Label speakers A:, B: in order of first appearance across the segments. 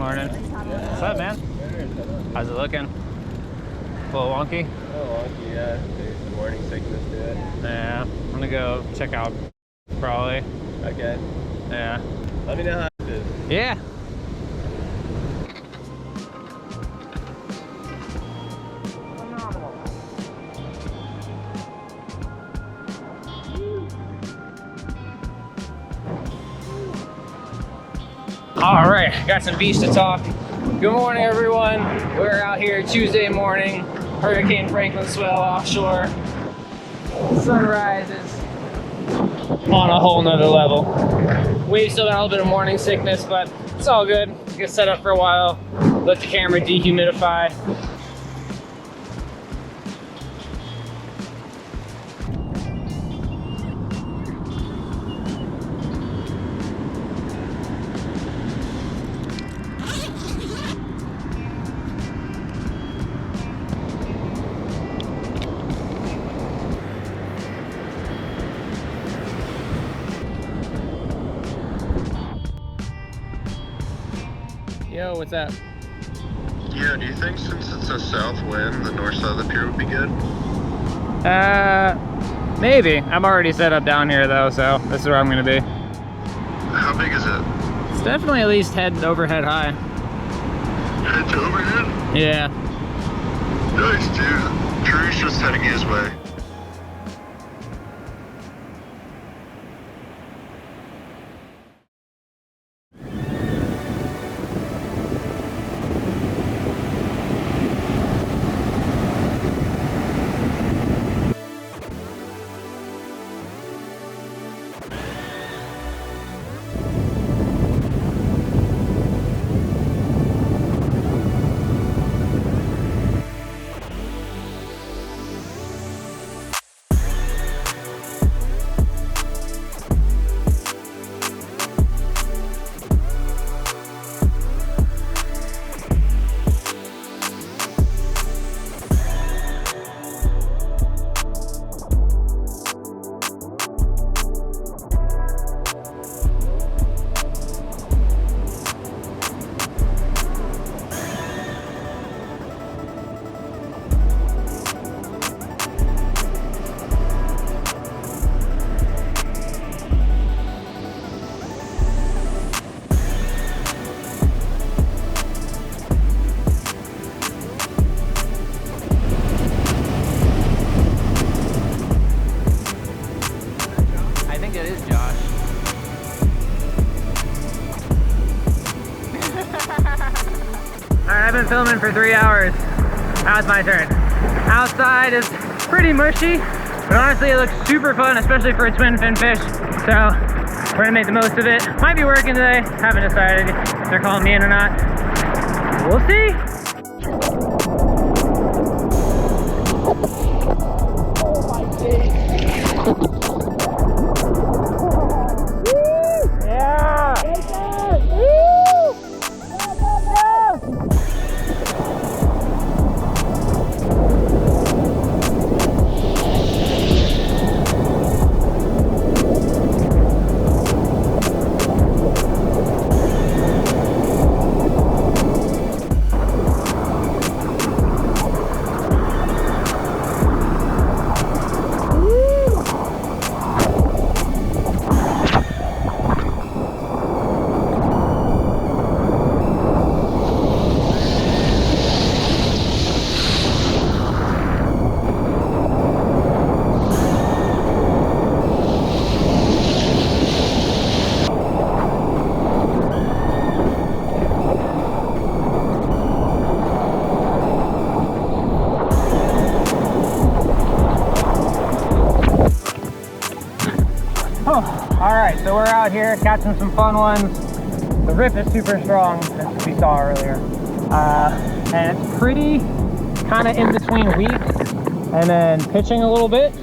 A: Morning. What's up, man? How's it looking? A little wonky?
B: A little wonky, yeah. There's some morning sickness to it.
A: Yeah, I'm gonna go check out probably.
B: Okay.
A: Yeah.
B: Let me know how it is.
A: Yeah. All right, got some beach to talk. Good morning, everyone. We're out here Tuesday morning, Hurricane Franklin swell offshore. Sunrise is on a whole nother level. We've still got a little bit of morning sickness, but it's all good. Get set up for a while, let the camera dehumidify. Yo, what's up?
C: Yeah, do you think since it's a south wind, the north side of the pier would be good?
A: Maybe. I'm already set up down here though, so this is where I'm gonna be.
C: How big is it?
A: It's definitely at least head overhead high.
C: Head to overhead?
A: Yeah.
C: Nice, dude. Drew's just heading his way.
A: I've been filming for 3 hours. Now it's my turn. Outside is pretty mushy, but honestly it looks super fun, especially for a twin fin fish. So we're gonna make the most of it. Might be working today. Haven't decided if they're calling me in or not. We'll see. Oh my days. Yeah. Alright, so we're out here catching some fun ones. The rip is super strong, as we saw earlier. And it's pretty kind of in between weak and then pitching a little bit.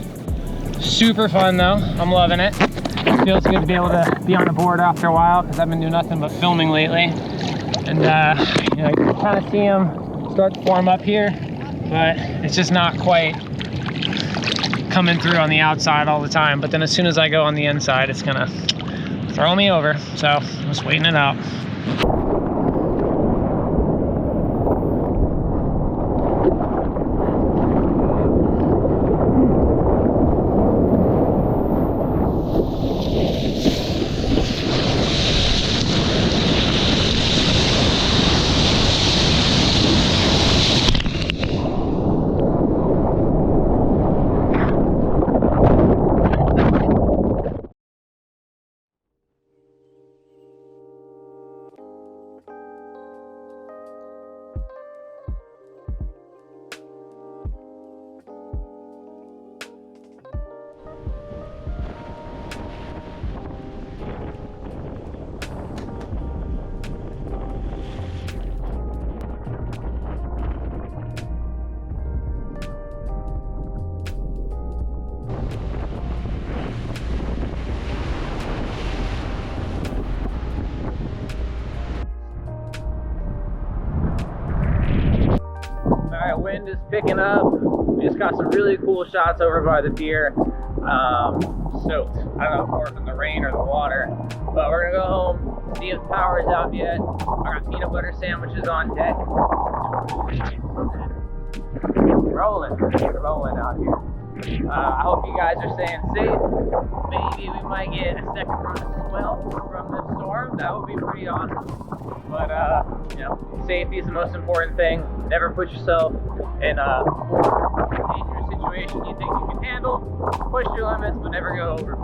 A: Super fun though, I'm loving it. Feels good to be able to be on the board after a while because I've been doing nothing but filming lately. And you know, you can kind of see them start to form up here, but it's just not quite coming through on the outside all the time. But then as soon as I go on the inside, it's gonna throw me over. So I'm just waiting it out. Wind is picking up. We just got some really cool shots over by the pier. Soaked. I don't know if we're from the rain or the water, but we're gonna go home, see if the power's out yet. I got peanut butter sandwiches on deck. Rolling out here. I hope you guys are staying safe. Maybe we might get a second run of swell from this storm. That would be pretty awesome. But you know, safety is the most important thing. Never put yourself in a dangerous situation you think you can handle. Push your limits, but never go over.